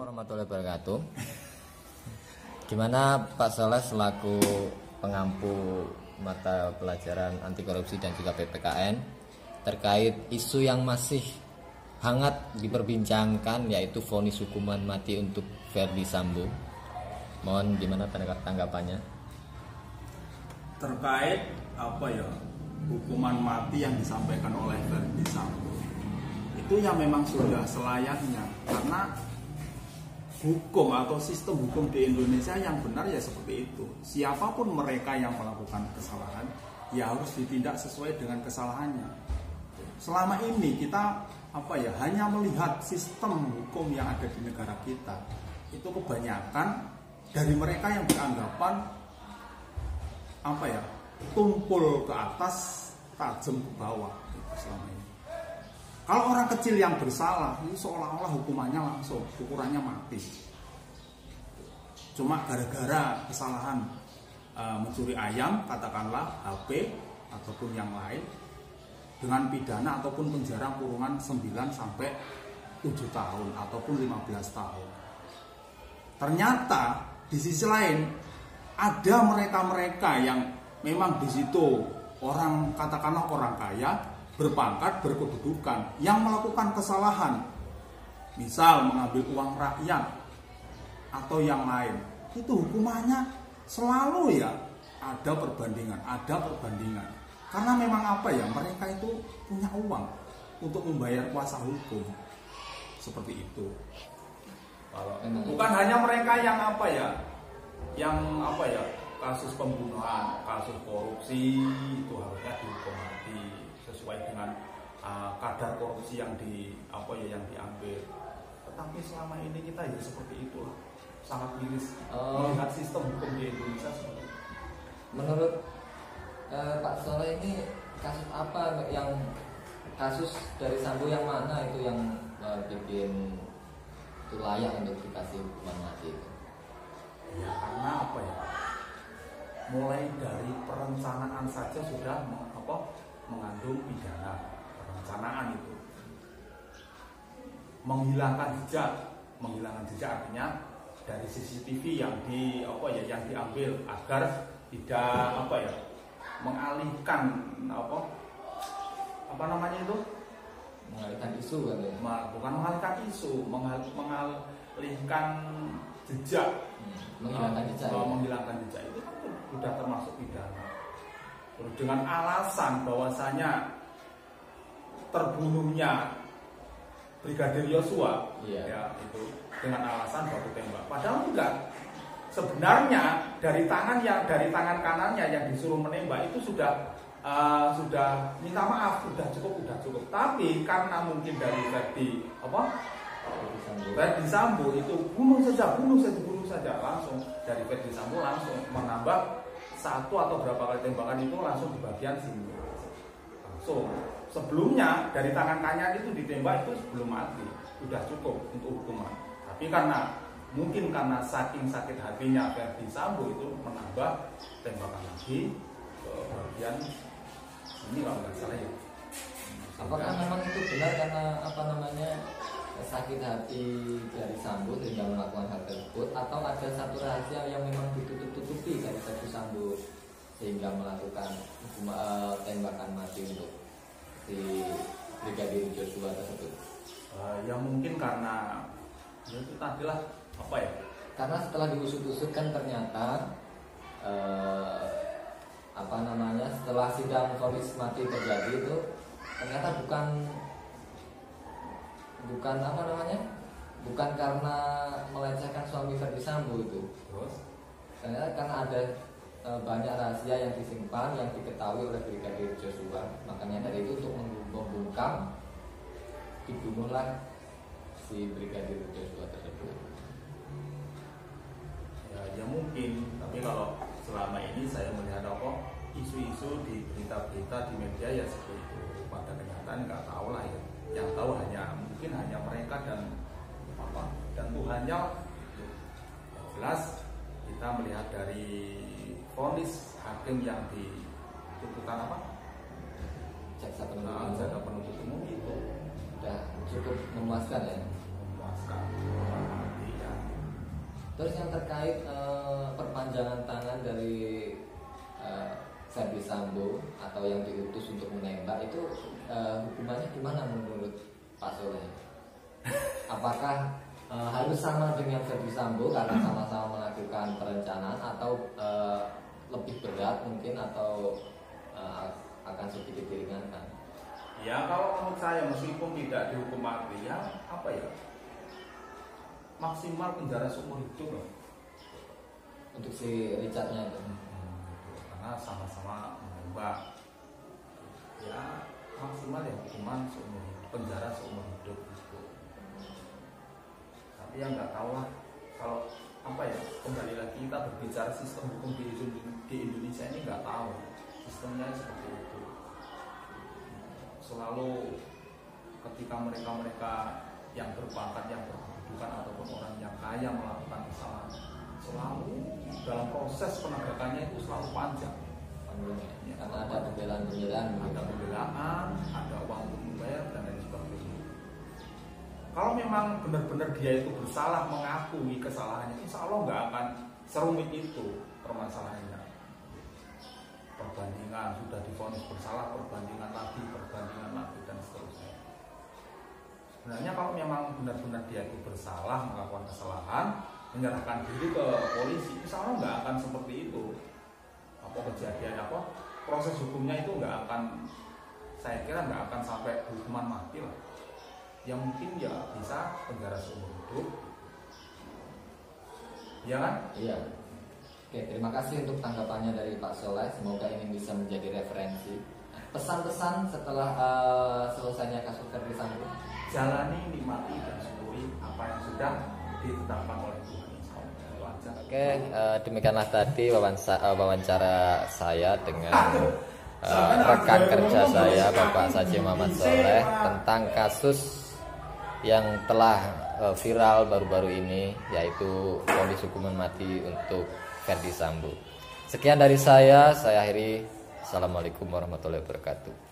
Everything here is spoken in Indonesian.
warahmatullahi wabarakatuh. Gimana Pak Soleh selaku pengampu mata pelajaran anti korupsi dan juga PPKN terkait isu yang masih hangat diperbincangkan, yaitu vonis hukuman mati untuk Verdi Sambo. Mohon gimana tanggapannya? Terkait hukuman mati yang disampaikan oleh Verdi Sambo, itu ya memang sudah selayaknya, karena hukum atau sistem hukum di Indonesia yang benar ya seperti itu. Siapapun mereka yang melakukan kesalahan ya harus ditindak sesuai dengan kesalahannya. Selama ini kita hanya melihat sistem hukum yang ada di negara kita, itu kebanyakan dari mereka yang beranggapan tumpul ke atas, tajam ke bawah selama ini. Kalau orang kecil yang bersalah, ini seolah-olah hukumannya langsung, ukurannya mati. Cuma gara-gara kesalahan mencuri ayam, katakanlah HP ataupun yang lain, dengan pidana ataupun penjara kurungan 9 sampai 7 tahun ataupun 15 tahun. Ternyata di sisi lain ada mereka-mereka yang memang di situ katakanlah orang kaya, berpangkat, berkedudukan, yang melakukan kesalahan, misal mengambil uang rakyat atau yang lain, itu hukumannya selalu ada perbandingan. Karena memang mereka itu punya uang untuk membayar kuasa hukum, seperti itu. Bukan hanya mereka yang kasus pembunuhan, kasus korupsi itu harusnya dihukum mati sesuai dengan kadar korupsi yang diambil. Tetapi selama ini kita ya seperti itulah, sangat miris melihat sistem hukum di Indonesia seperti itu. Menurut Pak Soleh, ini kasus apa kasus dari Sambo yang mana itu yang bikin itu layak untuk dikasih hukuman mati itu? Ya karena mulai dari perencanaan saja sudah mengandung pidana. Perencanaan itu menghilangkan jejak artinya dari CCTV yang diambil agar tidak mengalihkan mengalihkan isu kan ya? Bukan mengalihkan isu, mengalihkan jejak. Menghilangkan jejak itu kan sudah termasuk pidana. Dengan alasan bahwasanya terbunuhnya Brigadir Yosua, itu dengan alasan baku tembak. Padahal enggak. Sebenarnya dari tangan kanannya yang disuruh menembak itu sudah minta maaf, sudah cukup. Tapi karena mungkin dari Verdi Sambo itu bunuh saja langsung, dari Verdi Sambo langsung menambah 1 atau berapa kali tembakan itu langsung di bagian sini langsung. Sebelumnya dari tangan kanan itu ditembak itu sebelum mati sudah cukup untuk hukuman. Tapi mungkin karena saking sakit hatinya Verdi Sambo itu menambah tembakan lagi ke bagian ini kalau nggak salah ya. Apakah memang itu benar karena sakit hati dari Sambo sehingga melakukan hal tersebut, atau ada satu rahasia yang memang ditutup-tutupi dari Verdi Sambo sehingga melakukan tembakan mati untuk si Brigadir Joshua tersebut? Ya mungkin karena itu tadilah karena setelah diusut-usut kan ternyata setelah sidang vonis mati terjadi itu ternyata bukan karena melecehkan suami Verdi Sambo itu. Terus ternyata karena ada banyak rahasia yang disimpan, yang diketahui oleh Brigadir Joshua. Makanya dari itu untuk membungkam, dibunuhlah si Brigadir Joshua tersebut. Ya mungkin, tapi kalau selama ini saya melihat isu-isu di berita-berita di media ya seperti itu. Pada kenyataan nggak tahu lah ya. Yang tahu mungkin hanya mereka dan Tuhannya. Jelas kita melihat dari vonis hakim yang di tuntutan jaksa penuntut umum itu sudah cukup memuaskan ya. Memuaskan. Terus yang terkait perpanjangan tangan dari Ferdy Sambo atau yang diutus untuk menembak itu hukumannya gimana menurut Pak Soleh? Apakah harus sama dengan Ferdy Sambo karena sama-sama melakukan perencanaan atau lebih berat mungkin atau akan sedikit diringankan? Ya kalau menurut saya meskipun tidak dihukum mati ya apa ya, maksimal penjara seumur hidup loh untuk si Richardnya itu. Karena sama-sama menembak ya, maksimal ya hukuman seumur hidup, penjara seumur hidup gitu. Tapi yang nggak tahu lah kalau apa ya, kembali lagi kita berbicara sistem hukum di Indonesia ini nggak tahu sistemnya seperti itu. Selalu ketika mereka yang berpangkat, yang berkedudukan ataupun orang yang kaya melakukan kesalahan, selalu dalam proses penegakannya itu selalu panjang. Ya, karena ada pembelaan, ada uang untuk membayar dan lain sebagainya. Kalau memang benar-benar dia itu bersalah, mengakui kesalahannya, insya Allah nggak akan serumit itu permasalahannya. Perbandingan sudah divonis bersalah, perbandingan lagi dan seterusnya. Sebenarnya kalau memang benar-benar dia itu bersalah melakukan kesalahan, menyerahkan diri ke polisi, insya Allah nggak akan seperti itu. Apa kejadian apa proses hukumnya itu nggak akan, saya kira nggak akan sampai hukuman mati lah. Yang mungkin ya bisa penjara seumur hidup, ya kan? Iya. Oke, terima kasih untuk tanggapannya dari Pak Soleh. Semoga ini bisa menjadi referensi. Pesan-pesan setelah selesainya kasus Ferdy Sambo. Jalani, nikmati dan syukuri apa yang sudah ditetapkan oleh Tuhan. Oke, demikianlah tadi wawancara saya dengan rekan kerja saya Bapak Saji Muhammad Soleh tentang kasus yang telah viral baru-baru ini, yaitu vonis hukuman mati untuk Ferdy Sambo. Sekian dari saya akhiri. Assalamualaikum warahmatullahi wabarakatuh.